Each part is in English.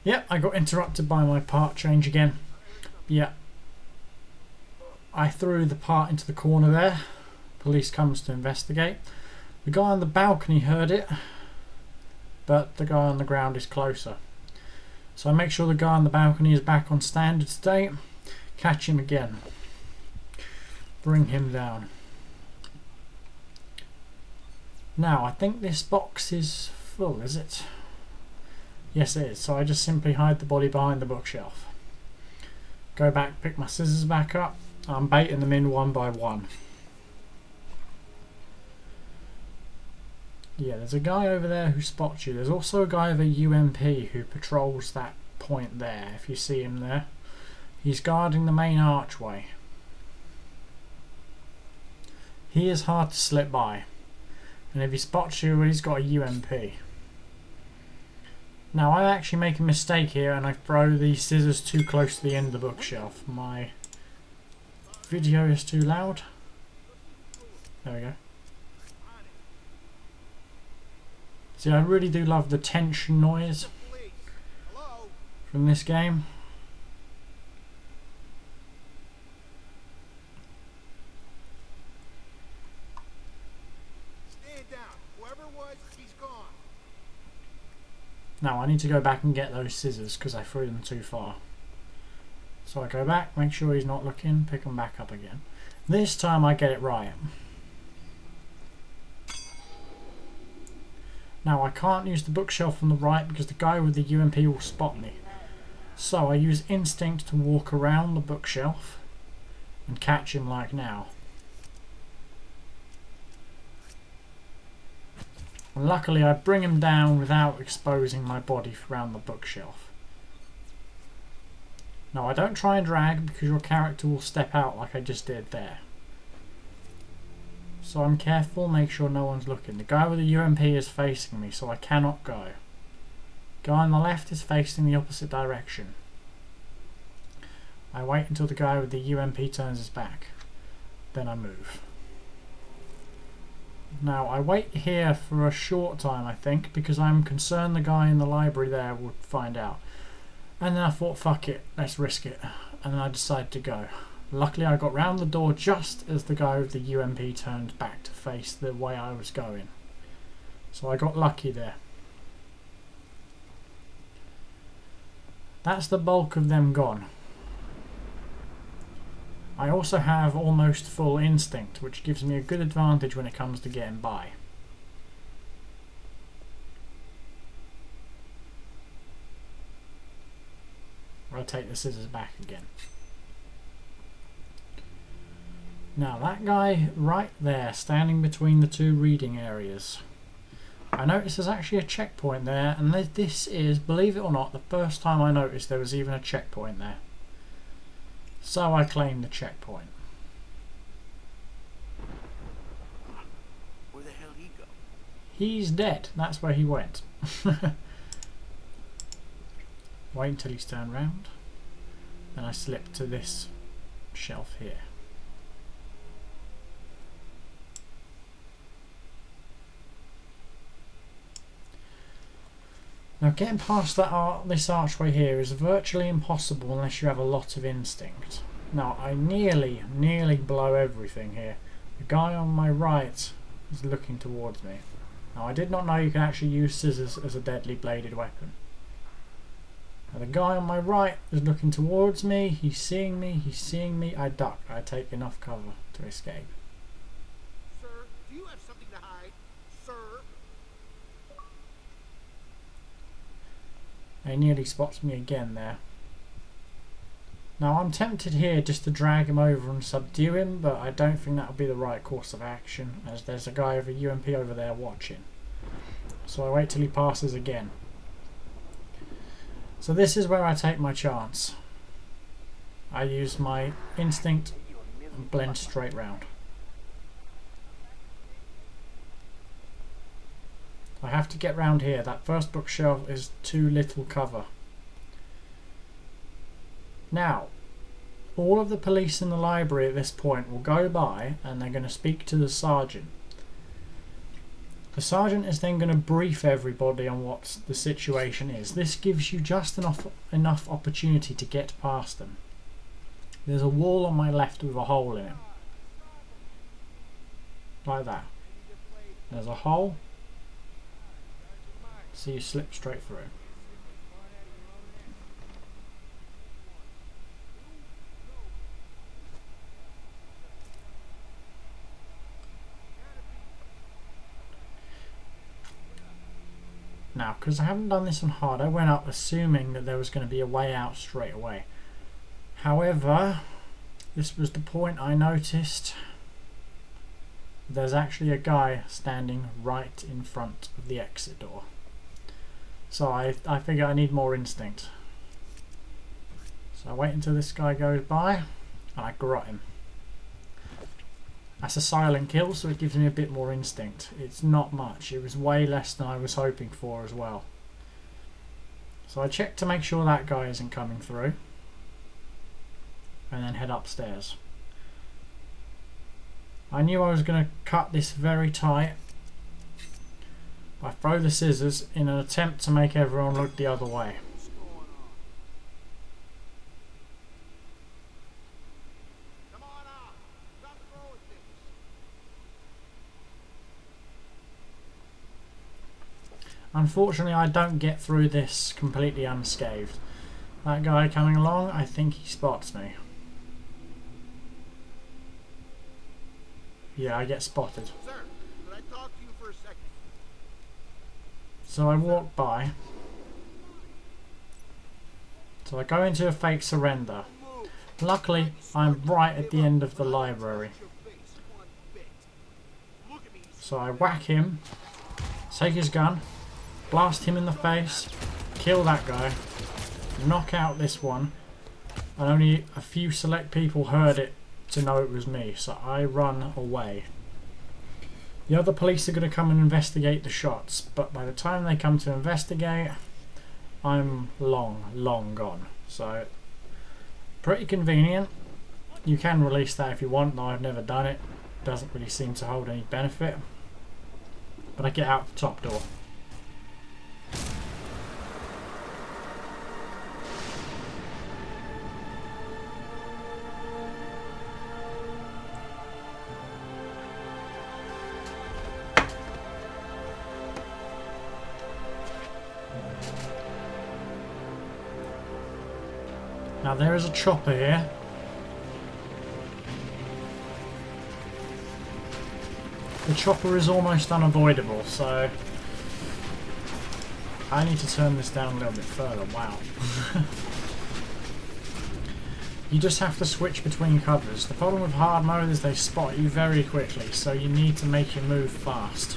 Yep, I got interrupted by my part change again. Yeah. I threw the part into the corner there. Police comes to investigate. The guy on the balcony heard it, but the guy on the ground is closer. So I make sure the guy on the balcony is back on standard state. Catch him again. Bring him down. Now, I think this box is full, is it? Yes, it is. So I just simply hide the body behind the bookshelf. Go back, pick my scissors back up. I'm baiting them in one by one. Yeah, there's a guy over there who spots you. There's also a guy with a UMP who patrols that point there, if you see him there. He's guarding the main archway. He is hard to slip by. And if he spots you, he's got a UMP. Now, I actually make a mistake here and I throw the scissors too close to the end of the bookshelf. My video is too loud. There we go. See, I really do love the tension noise from this game. Stand down. Whoever it was, he's gone. Now I need to go back and get those scissors because I threw them too far. So I go back, make sure he's not looking, pick them back up again. This time I get it right. Now I can't use the bookshelf on the right because the guy with the UMP will spot me. So I use instinct to walk around the bookshelf and catch him like now. And luckily I bring him down without exposing my body around the bookshelf. Now I don't try and drag because your character will step out like I just did there. So I'm careful, make sure no one's looking. The guy with the UMP is facing me, so I cannot go. Guy on the left is facing the opposite direction. I wait until the guy with the UMP turns his back. Then I move. Now I wait here for a short time, I think, because I'm concerned the guy in the library there would find out. And then I thought, fuck it, let's risk it. And then I decided to go. Luckily I got round the door just as the guy with the UMP turned back to face the way I was going. So I got lucky there. That's the bulk of them gone. I also have almost full instinct, which gives me a good advantage when it comes to getting by. I'll take the scissors back again. Now that guy right there, standing between the two reading areas. I noticed there's actually a checkpoint there, and this is, believe it or not, the first time I noticed there was even a checkpoint there. So I claimed the checkpoint. Where the hell did he go? He's dead. That's where he went. Wait until he's turned round. Then I slip to this shelf here. Now getting past that this archway here is virtually impossible unless you have a lot of instinct. Now I nearly blow everything here. The guy on my right is looking towards me. Now I did not know you can actually use scissors as a deadly bladed weapon. Now the guy on my right is looking towards me, he's seeing me, I duck, I take enough cover to escape. Sir, do you have something to hide? Sir? He nearly spots me again there. Now I'm tempted here just to drag him over and subdue him, but I don't think that would be the right course of action, as there's a guy with a UMP over there watching. So I wait till he passes again. So this is where I take my chance. I use my instinct and blend straight round. I have to get round here. That first bookshelf is too little cover. Now, all of the police in the library at this point will go by and they're going to speak to the sergeant. The sergeant is then going to brief everybody on what the situation is. This gives you just enough opportunity to get past them. There's a wall on my left with a hole in it. Like that. There's a hole. So you slip straight through. Now, because I haven't done this on hard, I went up assuming that there was going to be a way out straight away. However, this was the point I noticed. There's actually a guy standing right in front of the exit door. So I figure I need more instinct. So I wait until this guy goes by and I garrote him. That's a silent kill, so it gives me a bit more instinct. It's not much. It was way less than I was hoping for as well. So I check to make sure that guy isn't coming through. And then head upstairs. I knew I was going to cut this very tight. I throw the scissors in an attempt to make everyone look the other way. Unfortunately, I don't get through this completely unscathed. That guy coming along, I think he spots me. Yeah, I get spotted. Sir, could I talk to you for a second? So I walk by. So I go into a fake surrender. Luckily, I'm right at the end of the library. So I whack him, take his gun, blast him in the face, kill that guy, knock out this one, and only a few select people heard it to know it was me, so I run away. The other police are going to come and investigate the shots, but by the time they come to investigate, I'm long gone. So, pretty convenient. You can release that if you want, though I've never done it. Doesn't really seem to hold any benefit. But I get out the top door. Now there is a chopper here. The chopper is almost unavoidable, so I need to turn this down a little bit further. Wow. You just have to switch between covers. The problem with hard mode is they spot you very quickly, so you need to make your move fast.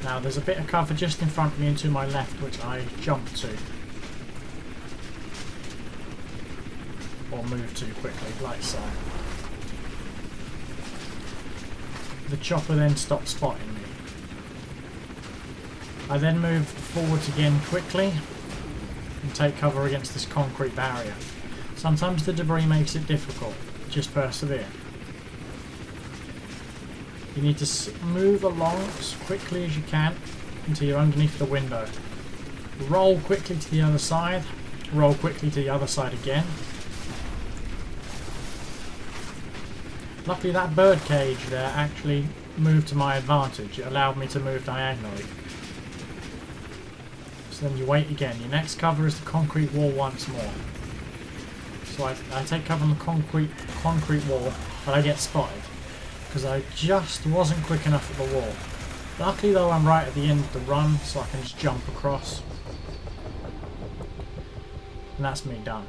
Now there's a bit of cover just in front of me and to my left which I jump to. Or move to quickly, like so. The chopper then stops spotting me. I then move forwards again quickly and take cover against this concrete barrier. Sometimes the debris makes it difficult, just persevere. You need to move along as quickly as you can until you're underneath the window. Roll quickly to the other side, roll quickly to the other side again. Luckily that bird cage there actually moved to my advantage. It allowed me to move diagonally. So then you wait again. Your next cover is the concrete wall once more. So I take cover on the concrete wall, but I get spotted because I just wasn't quick enough at the wall. Luckily though I'm right at the end of the run, so I can just jump across. And that's me done.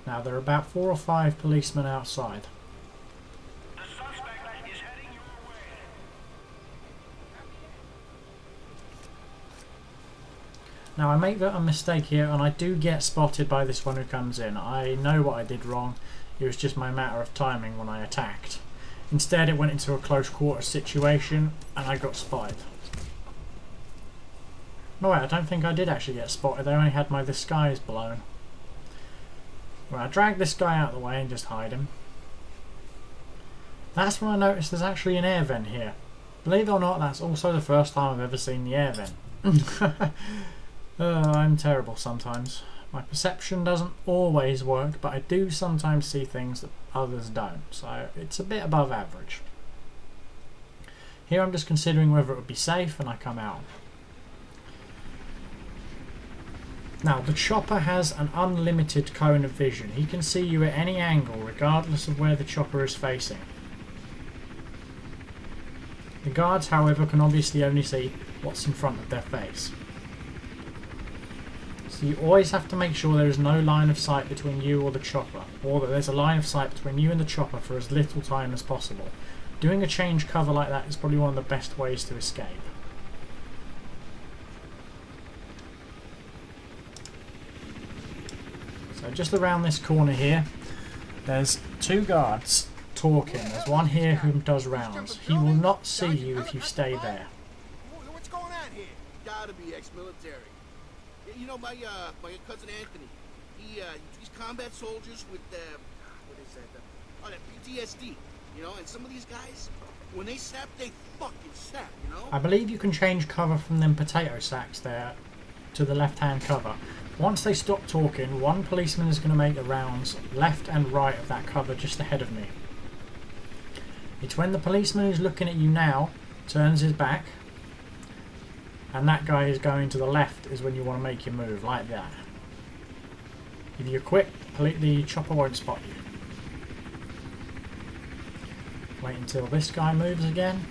Now there are about 4 or 5 policemen outside. The suspect is heading your way. Now I make a mistake here and I do get spotted by this one who comes in. I know what I did wrong. It was just my matter of timing when I attacked. Instead it went into a close quarter situation and I got spotted. No wait, I don't think I did actually get spotted. They only had my disguise blown. Right, I drag this guy out of the way and just hide him. That's when I noticed there's actually an air vent here. Believe it or not, that's also the first time I've ever seen the air vent. I'm terrible sometimes. My perception doesn't always work, but I do sometimes see things that others don't, so it's a bit above average. Here I'm just considering whether it would be safe, and I come out. Now, the chopper has an unlimited cone of vision. He can see you at any angle, regardless of where the chopper is facing. The guards, however, can obviously only see what's in front of their face. So you always have to make sure there is no line of sight between you or the chopper, or that there's a line of sight between you and the chopper for as little time as possible. Doing a change cover like that is probably one of the best ways to escape. So just around this corner here, there's two guards talking. There's one here who does rounds. He will not see you if you stay there. What's going on here? Gotta be ex-military. You know, my cousin Anthony, he's combat soldiers with, what is that? That PTSD, you know, and some of these guys, when they snap, they fucking snap, you know? I believe you can change cover from them potato sacks there to the left-hand cover. Once they stop talking, one policeman is going to make the rounds left and right of that cover just ahead of me. It's when the policeman who's looking at you now turns his back, and that guy is going to the left, is when you want to make your move, like that. If you're quick, the chopper won't spot you. Wait until this guy moves again.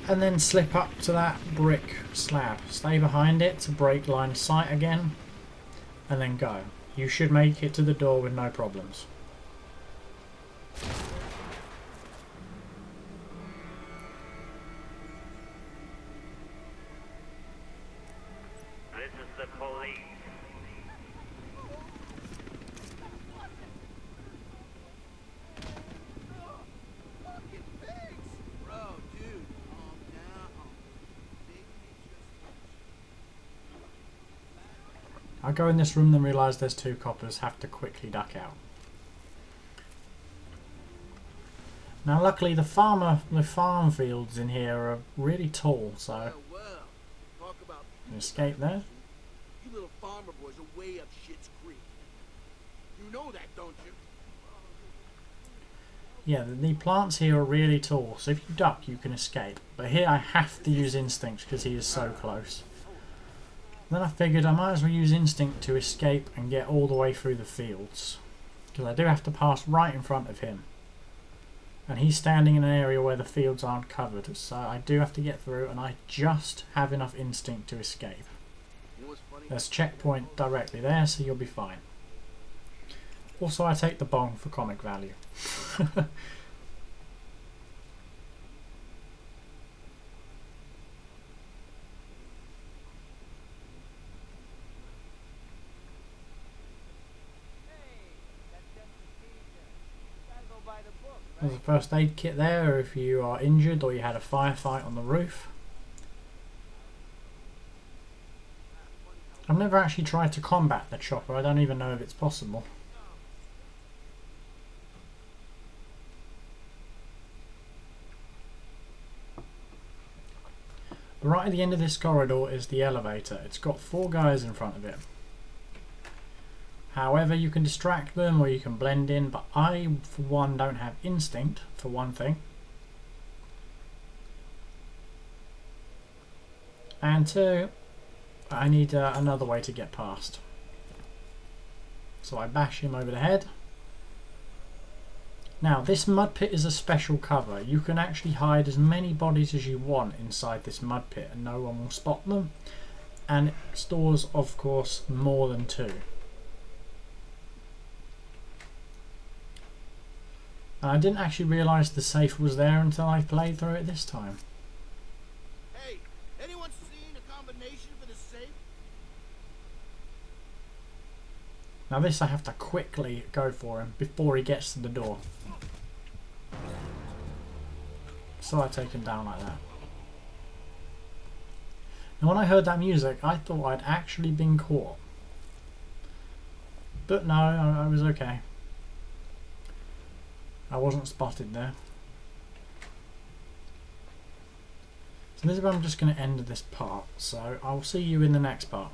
And then slip up to that brick slab. Stay behind it to break line of sight again. And then go. You should make it to the door with no problems. This is the police. Fucking pigs! Bro, dude, calm down. I go in this room and realise there's two coppers, have to quickly duck out. Now luckily the farm fields in here are really tall, so Well, talk about you can escape there. you little farmer boys are way up shit's creek. You know that, don't you? Yeah, the plants here are really tall, so if you duck you can escape. But here I have to use instinct because he is so close. Then I figured I might as well use instinct to escape and get all the way through the fields. Because I do have to pass right in front of him. And he's standing in an area where the fields aren't covered, so I do have to get through, and I just have enough instinct to escape. You know what's funny? There's a checkpoint directly there, so you'll be fine. Also, I take the bong for comic value. There's a first aid kit there if you are injured or you had a firefight on the roof. I've never actually tried to combat the chopper, I don't even know if it's possible. But right at the end of this corridor is the elevator. It's got 4 guys in front of it. However, you can distract them or you can blend in, but I, for one, don't have instinct, for one thing. And 2, I need another way to get past. So I bash him over the head. Now, this mud pit is a special cover. You can actually hide as many bodies as you want inside this mud pit and no one will spot them. And it stores, of course, more than 2. And I didn't actually realise the safe was there until I played through it this time. Hey, anyone seen a combination for the safe? Now this I have to quickly go for him before he gets to the door. So I take him down like that. And when I heard that music, I thought I'd actually been caught. But no, I was okay. I wasn't spotted there. So this is where I'm just going to end this part. So I'll see you in the next part.